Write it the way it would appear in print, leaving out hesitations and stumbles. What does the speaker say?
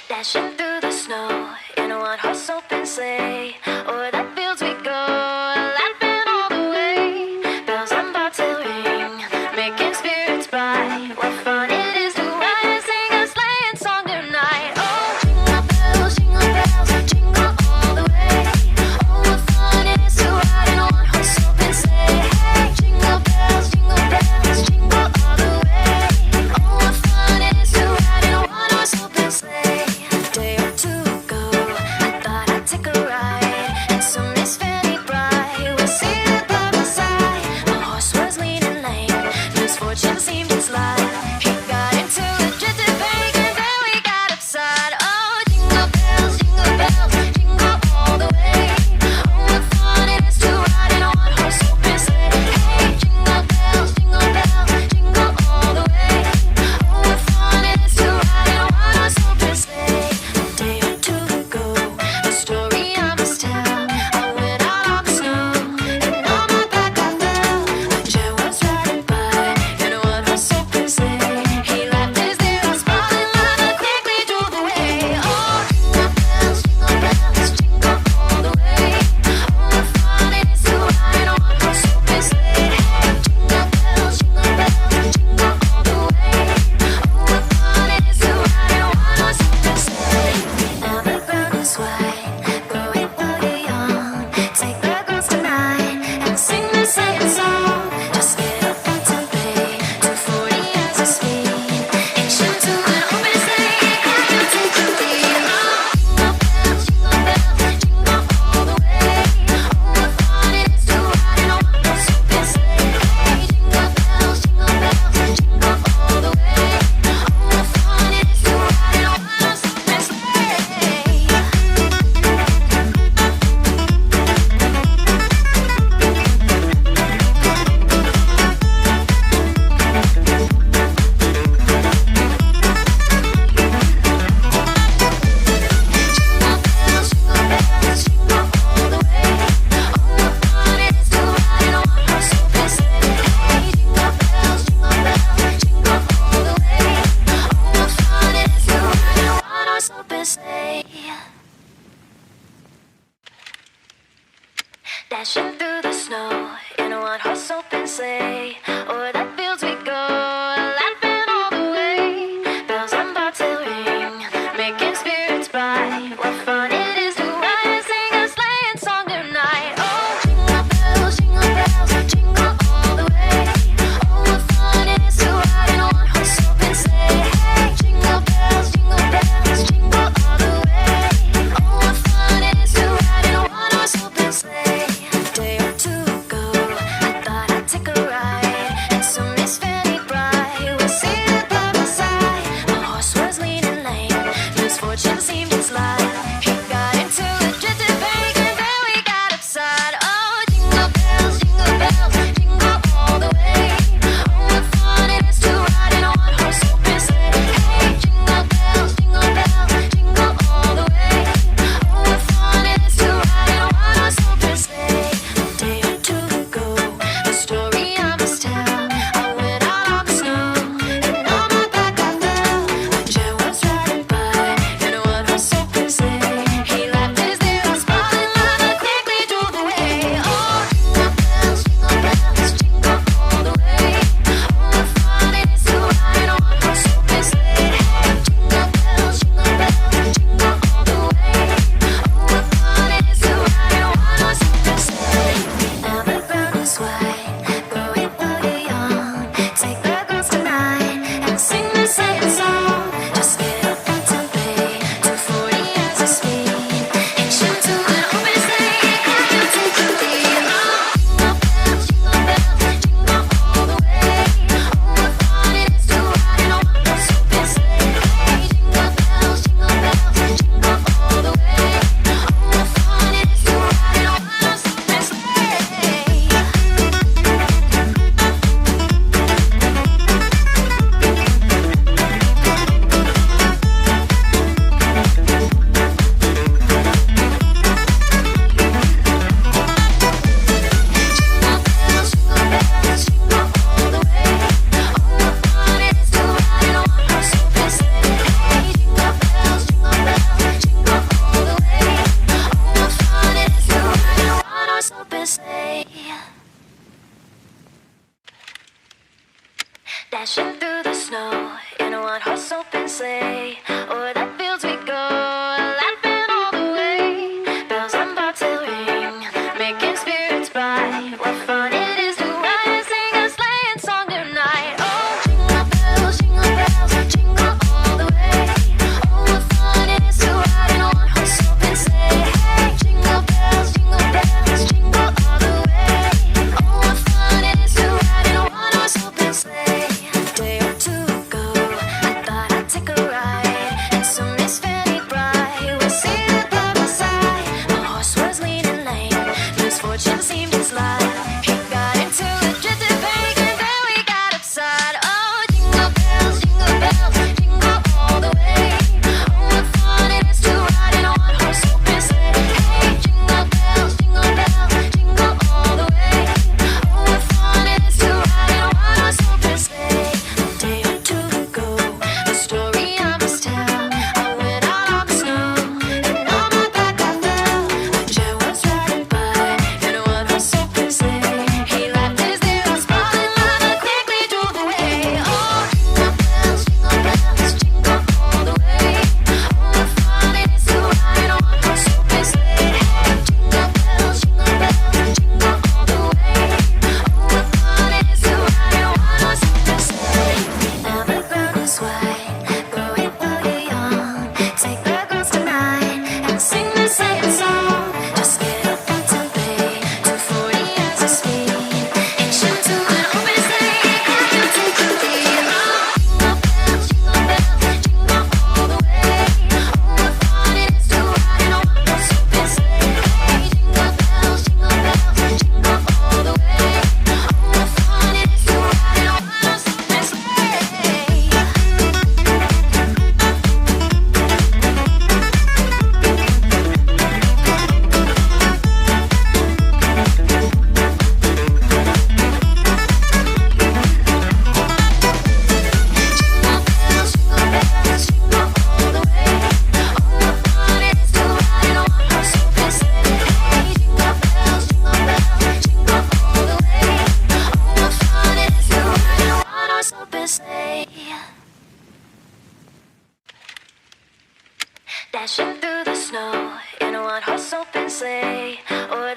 Dashing through the snow in a one-horse open sleigh. O'er the fields we go, laughing all the way. Bells on bobtail ring, making spirits bright. What fun it is to ride and sing a sleighing song tonight. Oh, jingle bells, jingle all the way. Oh, what fun it is to ride in a one-horse open sleigh. Hey, jingle bells, jingle all the way. Oh, what fun it is to ride in a one-horse open sleigh. Dashing through the snow in a one-horse open sleigh. O'er the fields we go, laughing all the way. Bells on bobtail ring, making spirits bright. What fun it is to ride and sing a sleighing song tonight. Oh, jingle all the way. Oh, what fun it is to ride in a one-horse open sleigh. Hey, jingle bells, jingle all the way. Oh, what fun it is to ride in a one-horse open sleigh. Day or two ago, I thought I'd take a ride. horse open sleigh. O'er the fields we go, laughing all the way. Bells on bobtail ring, making spirits bright. What fun it is to ride and sing a sleighing song tonight. Oh, jingle bells, jingle all the way. Oh, what fun it is to ride in a one-horse open sleigh. Hey, jingle bells, jingle all the way. Oh, what fun it is to ride in a one-horse open sleigh. Day or two ago, I thought I'd take a ride into Miss Fanny Bright. We'll see it by my side. My horse was leaning lame, misfortune seemed his life. He got into a drifted panic and then we got upside. Oh, jingle bells, jingle all the way. Oh, what fun it is to ride in a one-horse open sleigh. Hey, jingle bells, jingle all the way. Oh, what fun it is to ride in a one-horse open sleigh. A day or two ago, the story I must tell. I went out on the snow, and on my back I fell. A jet was riding by in a one-horse open sleigh. He laughed his little smiling laugh and quickly drove away. Oh, jingle bells, jingle all the way. Oh, what fun it is to ride in a one-horse open sleigh. Hey, jingle bells, jingle all the way. Oh, what fun it is to ride in a one-horse open sleigh. Now the ground is white, going while you're young. Take the girls tonight and sing the same song. Just get up and obey, 240 as a speed. Hitch into an open sleigh, and you take the lead. Oh, jingle bells, jingle all the way. Oh, what fun it is to ride in a one-horse open sleigh. Hey, jingle bells, jingle all the way. Oh, what fun it is to ride in a one-horse open sleigh. Dashing through the snow in a one-horse open sleigh, or